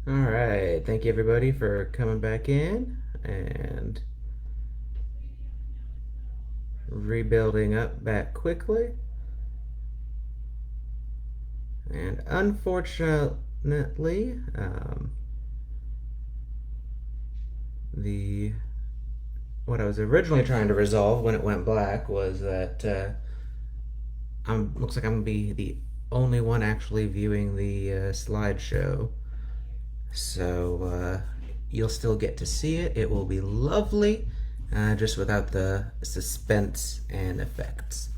All right, thank you everybody for coming back in and rebuilding up back quickly. And unfortunately, the what I was originally trying to resolve when it went black was that looks like I'm gonna be the only one actually viewing the slideshow. So you'll still get to see it. It will be lovely, just without the suspense and effects.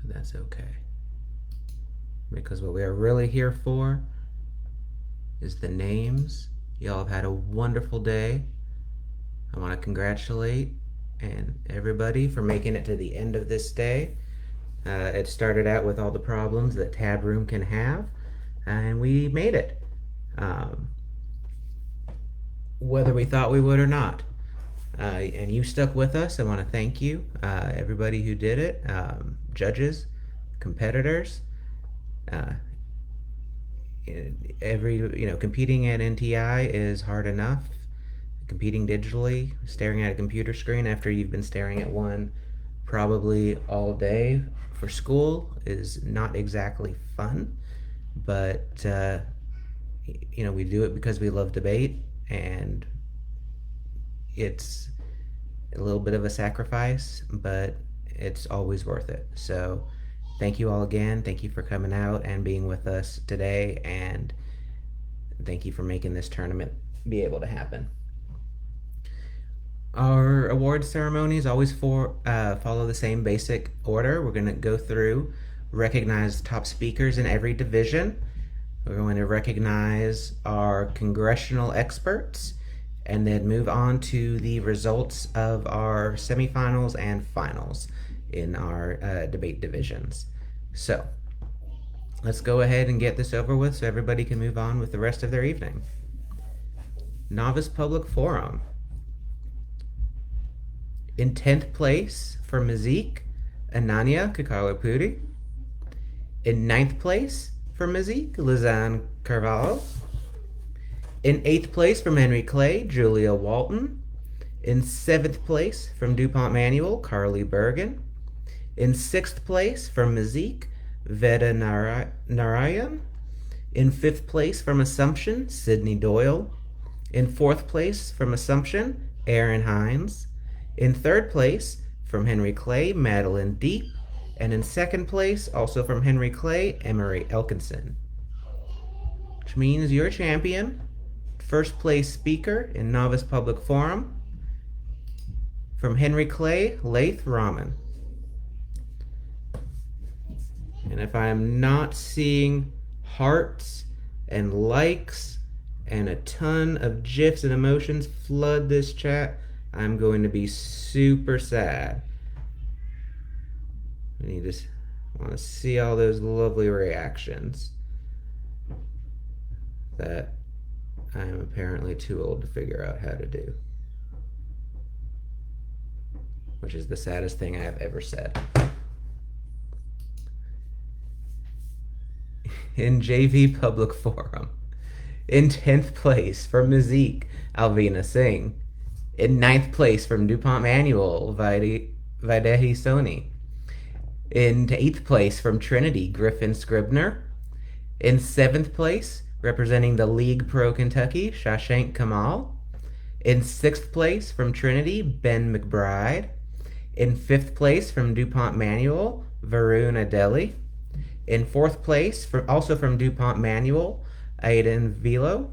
But that's okay. Because what we are really here for is the names. Y'all have had a wonderful day. I want to congratulate and everybody for making it to the end of this day. It started out with all the problems that Tab Room can have, and we made it. Um, whether we thought we would or not. And you stuck with us. I want to thank you, everybody who did it, judges, competitors. Uh, competing at NTI is hard enough. Competing digitally, staring at a computer screen after you've been staring at one probably all day for school is not exactly fun. But we do it because we love debate, and it's a little bit of a sacrifice, but it's always worth it. So thank you all again. Thank you for coming out and being with us today, and thank you for making this tournament be able to happen. Our award ceremonies always follow the same basic order. We're going to go through, recognize top speakers in every division. We're going to recognize our congressional experts, and then move on to the results of our semifinals and finals in our debate divisions. So let's go ahead and get this over with so everybody can move on with the rest of their evening. Novice Public Forum. In 10th place for Mazik, Ananya Kakalapudi. In 9th place for Mazik, Lizanne Carvalho. In 8th place from Henry Clay, Julia Walton. In 7th place from DuPont Manual, Carly Bergen. In 6th place from Mazik, Veda Narayan. In 5th place from Assumption, Sydney Doyle. In 4th place from Assumption, Aaron Hines. In 3rd place from Henry Clay, Madeline Deep. And in 2nd place, also from Henry Clay, Emery Elkinson. Which means your champion, first place speaker in Novice Public Forum, from Henry Clay, Laith Rahman. And if I am not seeing hearts and likes and a ton of GIFs and emotions flood this chat, I'm going to be super sad. I just want to see all those lovely reactions that I am apparently too old to figure out how to do. Which is the saddest thing I have ever said. In JV Public Forum. In 10th place from Mazik, Alvina Singh. In 9th place from DuPont Manual, Vaidehi Soni. In 8th place from Trinity, Griffin Scribner. In 7th place, representing the League Pro Kentucky, Shashank Kamal. In 6th place from Trinity, Ben McBride. In 5th place from DuPont Manual, Varun Adeli. In 4th place, also from DuPont Manual, Aiden Vilo.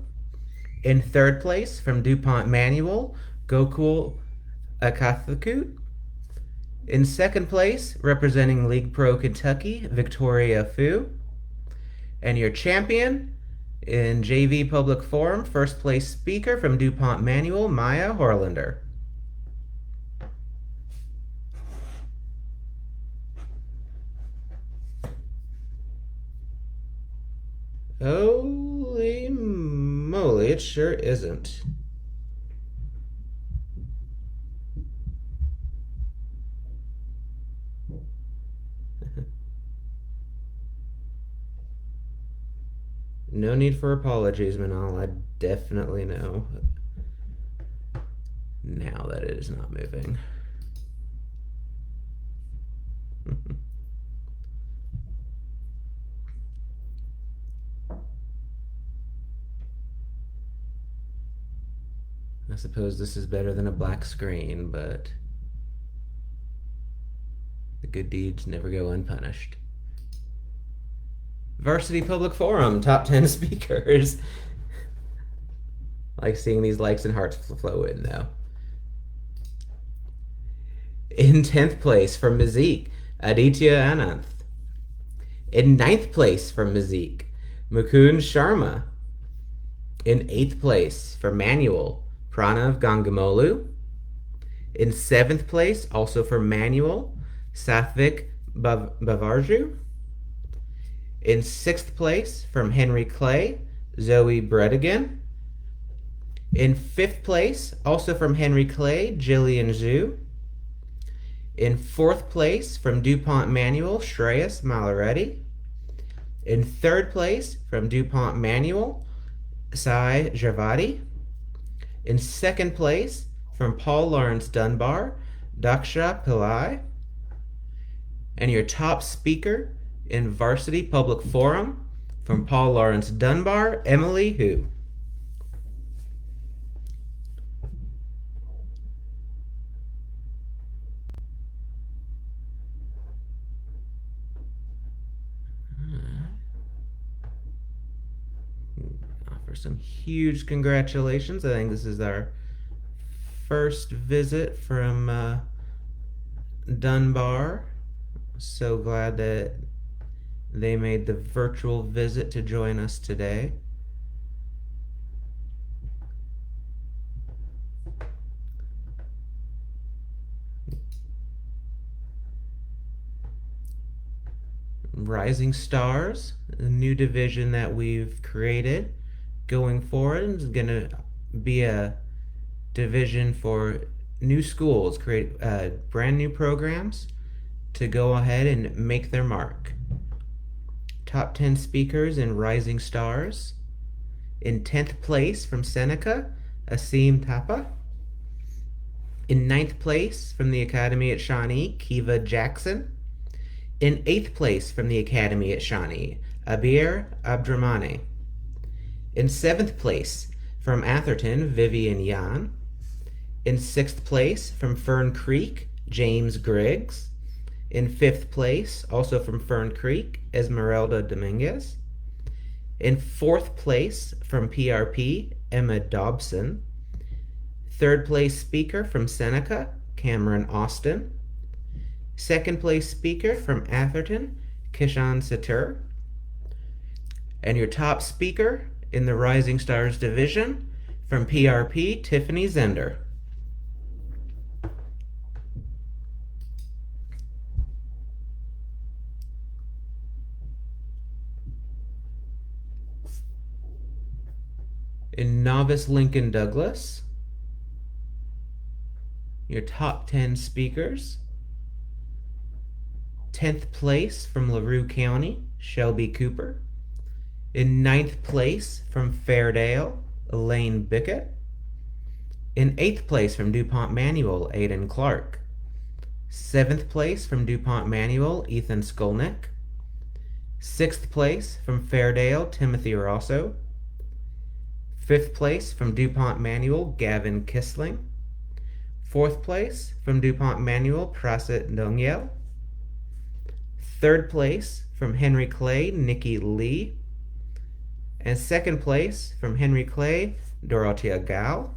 In 3rd place from DuPont Manual, Gokul Akathakut. In 2nd place, representing League Pro Kentucky, Victoria Fu. And your champion in JV Public Forum, first place speaker from DuPont Manual, Maya Horlander. Holy moly, it sure isn't. No need for apologies, Manal. I definitely know now that it is not moving. I suppose this is better than a black screen, but the good deeds never go unpunished. Varsity Public Forum, top 10 speakers. Like seeing these likes and hearts flow in, though. In 10th place from Mizik, Aditya Ananth. In 9th place from Mizik, Mukund Sharma. In 8th place for Manual, Pranav Gangamolu. In 7th place, also for Manual, Satvik Bavarju. In 6th place from Henry Clay, Zoe Bredigan. In 5th place, also from Henry Clay, Jillian Zhu. In 4th place from DuPont Manual, Shreyas Malareddy. In 3rd place from DuPont Manual, Sai Javadi. In 2nd place from Paul Lawrence Dunbar, Daksha Pillai. And your top speaker in Varsity Public Forum from Paul Lawrence Dunbar, Emily Hu. Offer some huge congratulations. I think this is our first visit from Dunbar. So glad that they made the virtual visit to join us today. Rising Stars, a new division that we've created going forward, is going to be a division for new schools, create brand new programs to go ahead and make their mark. Top 10 speakers in Rising Stars. In 10th place from Seneca, Asim Thapa. In 9th place from the Academy at Shawnee, Kiva Jackson. In 8th place from the Academy at Shawnee, Abir Abdramani. In 7th place from Atherton, Vivian Yan. In 6th place from Fern Creek, James Griggs. In 5th place, also from Fern Creek, Esmeralda Dominguez. In 4th place from PRP, Emma Dobson. 3rd place speaker from Seneca, Cameron Austin. 2nd place speaker from Atherton, Kishan Satur. And your top speaker in the Rising Stars division from PRP, Tiffany Zender. In Novice Lincoln Douglas, your top 10 speakers. 10th place from LaRue County, Shelby Cooper. In 9th place from Fairdale, Elaine Bickett. In 8th place from DuPont Manual, Aiden Clark. 7th place from DuPont Manual, Ethan Skolnick. 6th place from Fairdale, Timothy Rosso. 5th place from DuPont Manual, Gavin Kissling. 4th place from DuPont Manual, Prasit Dongyel. 3rd place from Henry Clay, Nikki Lee. And 2nd place from Henry Clay, Dorothea Gal.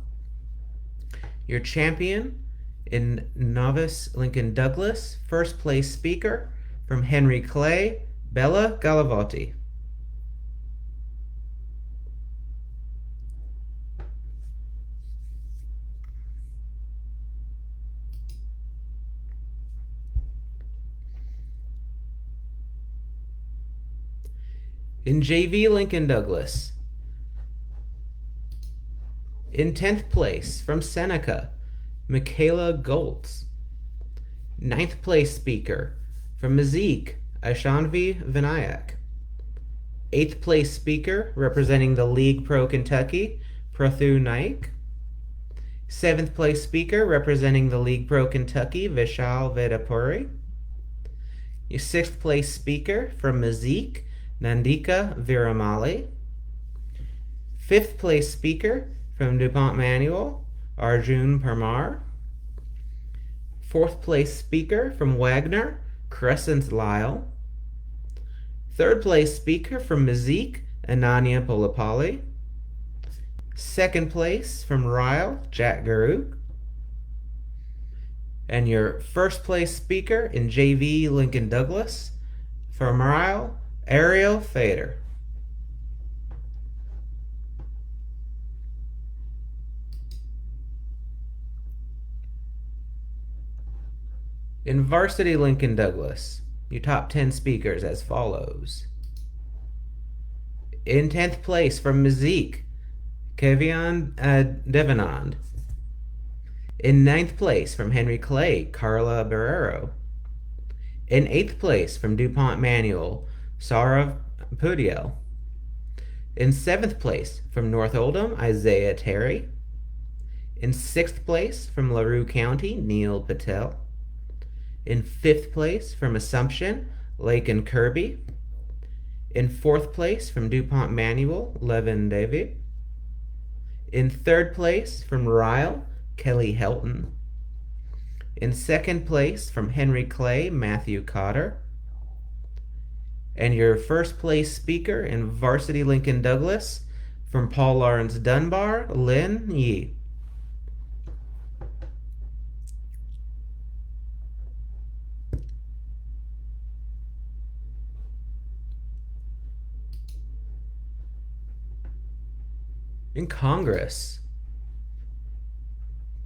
Your champion in Novice Lincoln Douglas, 1st place speaker from Henry Clay, Bella Galavotti. In JV Lincoln Douglas, in 10th place from Seneca, Michaela Goltz. 9th place speaker from Mizik, Aishanvi Vinayak. 8th place speaker representing the League Pro Kentucky, Prathu Naik. 7th place speaker representing the League Pro Kentucky, Vishal Vedapuri. Your 6th place speaker from Mazik, Nandika Viramali. 5th place speaker from DuPont Manual, Arjun Parmar. 4th place speaker from Wagner, Crescent Lyle. 3rd place speaker from Mazik, Ananya Polapali. 2nd place from Ryle, Jack Garuk. And your 1st place speaker in JV, Lincoln Douglas. From Ryle, Ariel Fader. In Varsity Lincoln Douglas, your top 10 speakers as follows. In 10th place from Mazik, Kevion Devanand. In 9th place from Henry Clay, Carla Barrero. In 8th place from DuPont Manual, Saurav Pudiel. In 7th place from North Oldham, Isaiah Terry. In 6th place from LaRue County, Neil Patel. In 5th place from Assumption, Lakin Kirby. In 4th place from DuPont Manual, Levin David. In 3rd place from Ryle, Kelly Helton. In 2nd place from Henry Clay, Matthew Cotter. And your 1st place speaker in Varsity Lincoln Douglas from Paul Lawrence Dunbar, Lin Yi. In Congress,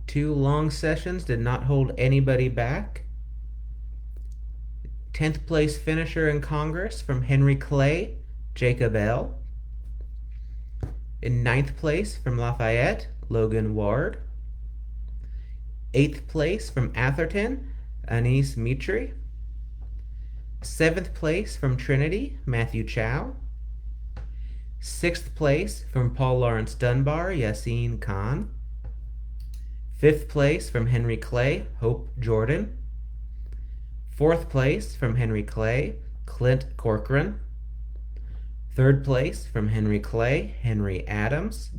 2 long sessions did not hold anybody back. 10th place finisher in Congress from Henry Clay, Jacob L. In 9th place from Lafayette, Logan Ward. 8th place from Atherton, Anise Mitri. 7th place from Trinity, Matthew Chow. 6th place from Paul Lawrence Dunbar, Yassine Khan. 5th place from Henry Clay, Hope Jordan. 4th place from Henry Clay, Clint Corcoran. 3rd place from Henry Clay, Henry Adams.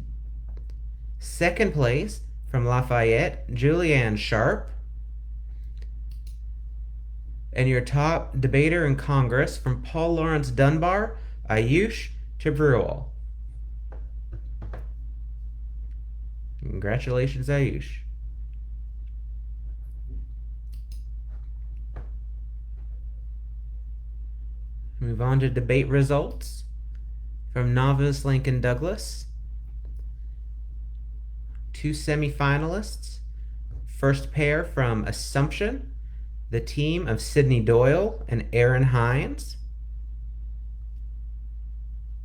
2nd place from Lafayette, Julianne Sharp. And your top debater in Congress from Paul Lawrence Dunbar, Ayush Tibrewal. Congratulations, Ayush. Move on to debate results from Novice Lincoln Douglas. 2 semifinalists. First pair from Assumption, the team of Sidney Doyle and Aaron Hines.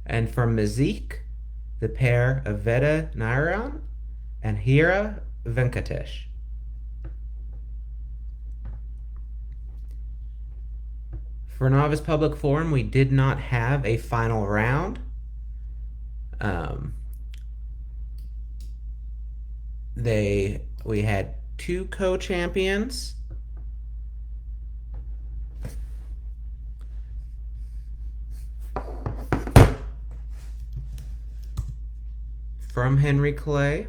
And from Mazik, the pair of Veda Nairan and Hira Venkatesh. For Novice Public Forum, we did not have a final round. We had 2 co-champions. From Henry Clay,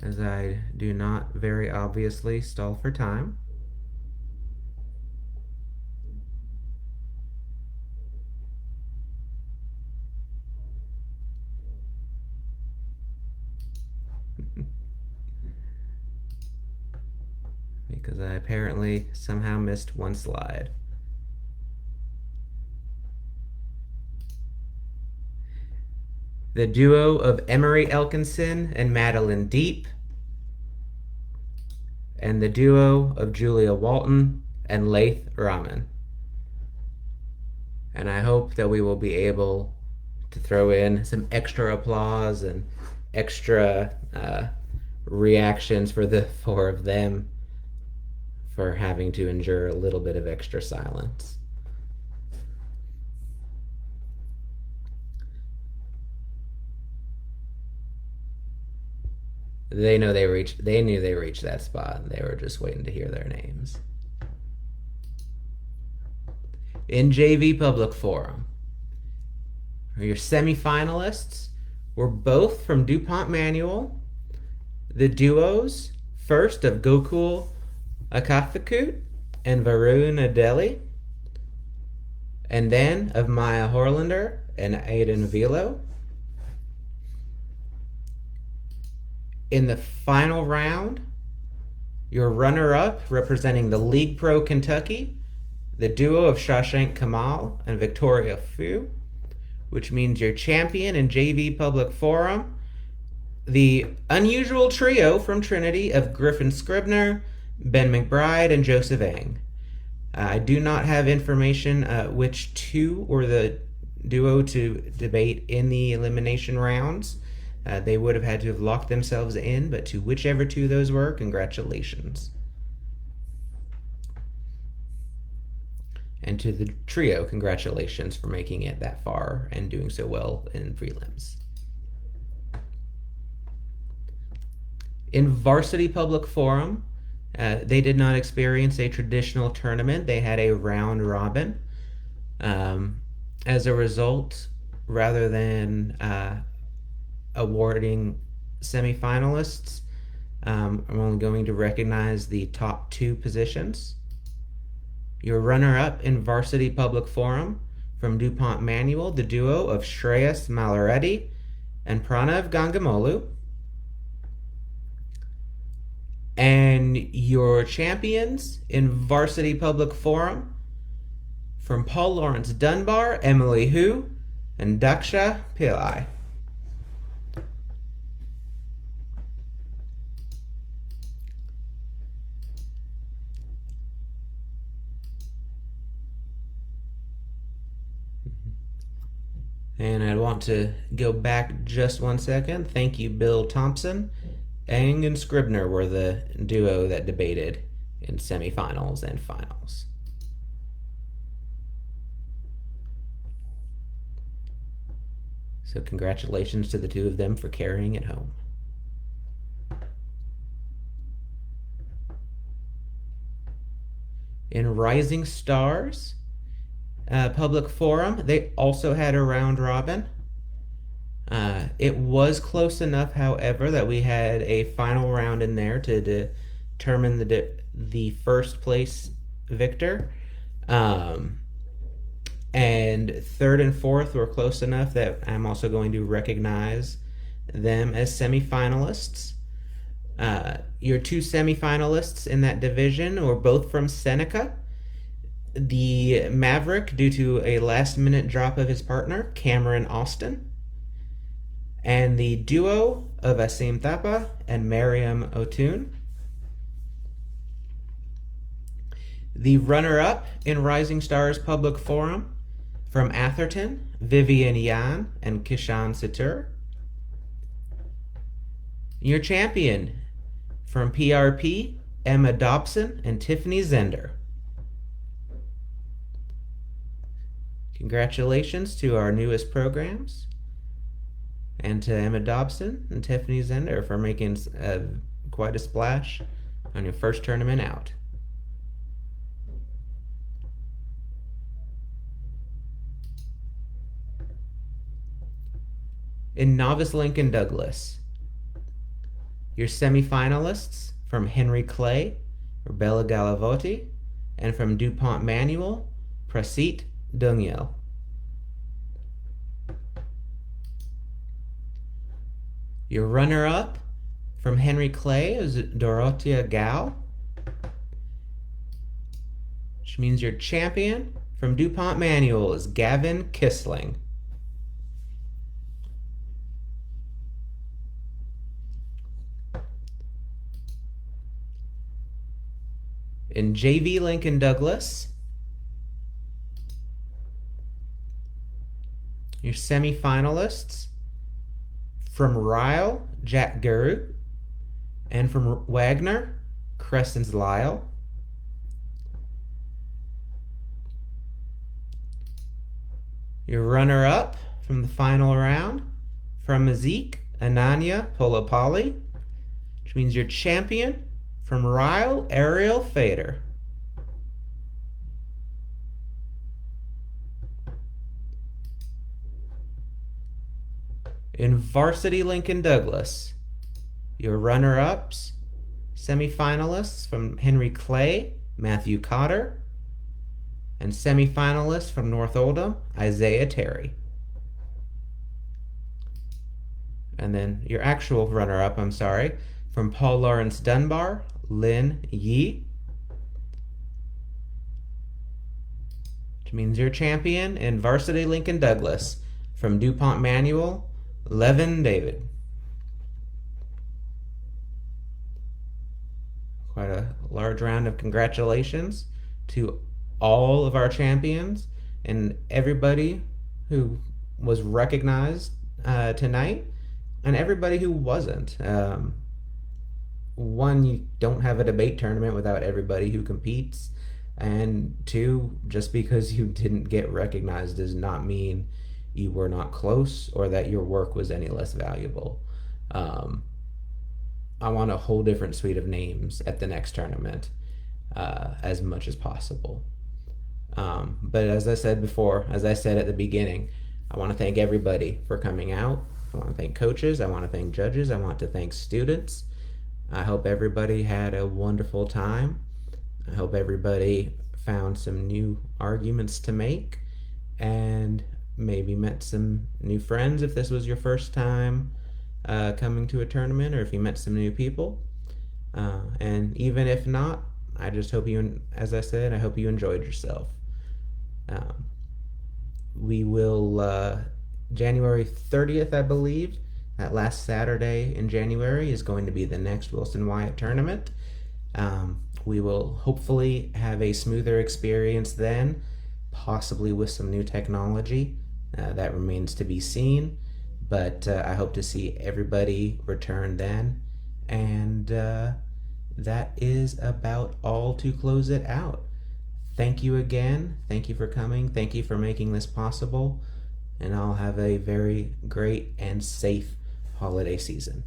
as I do not very obviously stall for time. Because I apparently somehow missed one slide. The duo of Emery Elkinson and Madeline Deep, and the duo of Julia Walton and Laith Rahman. And I hope that we will be able to throw in some extra applause and extra reactions for the 4 of them for having to endure a little bit of extra silence. They knew they reached that spot. They were just waiting to hear their names. In JV Public Forum, your semifinalists were both from DuPont Manual, the duos first of Gokul Akathakut and Varun Adeli, and then of Maya Horlander and Aiden Vilo. In the final round, your runner-up representing the League Pro Kentucky, the duo of Shashank Kamal and Victoria Fu, which means your champion in JV Public Forum, the unusual trio from Trinity of Griffin Scribner, Ben McBride, and Joseph Eng. I do not have information which two were the duo to debate in the elimination rounds. They would have had to have locked themselves in, but to whichever two those were, congratulations. And to the trio, congratulations for making it that far and doing so well in prelims. In Varsity Public Forum, they did not experience a traditional tournament. They had a round robin. As a result, rather than awarding semifinalists, I'm only going to recognize the top two positions. Your runner-up in Varsity Public Forum from DuPont Manual, the duo of Shreyas Malareddy and Pranav Gangamolu. And your champions in Varsity Public Forum from Paul Lawrence Dunbar, Emily Hu, and Daksha Pillai. And I want to go back just 1 second. Thank you, Bill Thompson. Eng and Scribner were the duo that debated in semifinals and finals. So congratulations to the two of them for carrying it home. In Rising Stars Public Forum, they also had a round robin. It was close enough, however, that we had a final round in there to determine the first place victor. And third and fourth were close enough that I'm also going to recognize them as semifinalists. Your two semifinalists in that division were both from Seneca. The Maverick, due to a last-minute drop of his partner, Cameron Austin. And the duo of Asim Thapa and Mariam Otun. The runner-up in Rising Stars Public Forum from Atherton, Vivian Yan and Kishan Situr. Your champion from PRP, Emma Dobson and Tiffany Zender. Congratulations to our newest programs, and to Emma Dobson and Tiffany Zender for making quite a splash on your first tournament out. In Novice Lincoln Douglas, your semifinalists from Henry Clay, Bella Galavotti, and from DuPont Manual, Prasit Dungyel. Your runner-up from Henry Clay is Dorothea Gao, which means your champion from DuPont Manual is Gavin Kissling. In JV Lincoln Douglas, your semifinalists from Ryle, Jack Guru, and from Wagner, Crescens Lyle. Your runner-up from the final round from Mazik, Ananya Polopoli, which means your champion from Ryle Ariel Fader. In Varsity Lincoln Douglas, your runner-ups, semifinalists from Henry Clay, Matthew Cotter, and semifinalists from North Oldham, Isaiah Terry. And then your actual runner-up, from Paul Lawrence Dunbar, Lin Yi, which means your champion in Varsity Lincoln Douglas from DuPont Manual, Levin David. Quite a large round of congratulations to all of our champions and everybody who was recognized tonight and everybody who wasn't. One, you don't have a debate tournament without everybody who competes. And two, just because you didn't get recognized does not mean you were not close or that your work was any less valuable. I want a whole different suite of names at the next tournament as much as possible. But as I said before, as I said at the beginning, I want to thank everybody for coming out. I want to thank coaches. I want to thank judges. I want to thank students. I hope everybody had a wonderful time. I hope everybody found some new arguments to make and maybe met some new friends if this was your first time coming to a tournament, or if you met some new people. And even if not, I just hope you, as I said, I hope you enjoyed yourself. We will, January 30th, I believe, that last Saturday in January is going to be the next Wilson Wyatt tournament. We will hopefully have a smoother experience then, possibly with some new technology. That remains to be seen, but I hope to see everybody return then. And that is about all to close it out. Thank you again. Thank you for coming. Thank you for making this possible. And I'll have a very great and safe holiday season.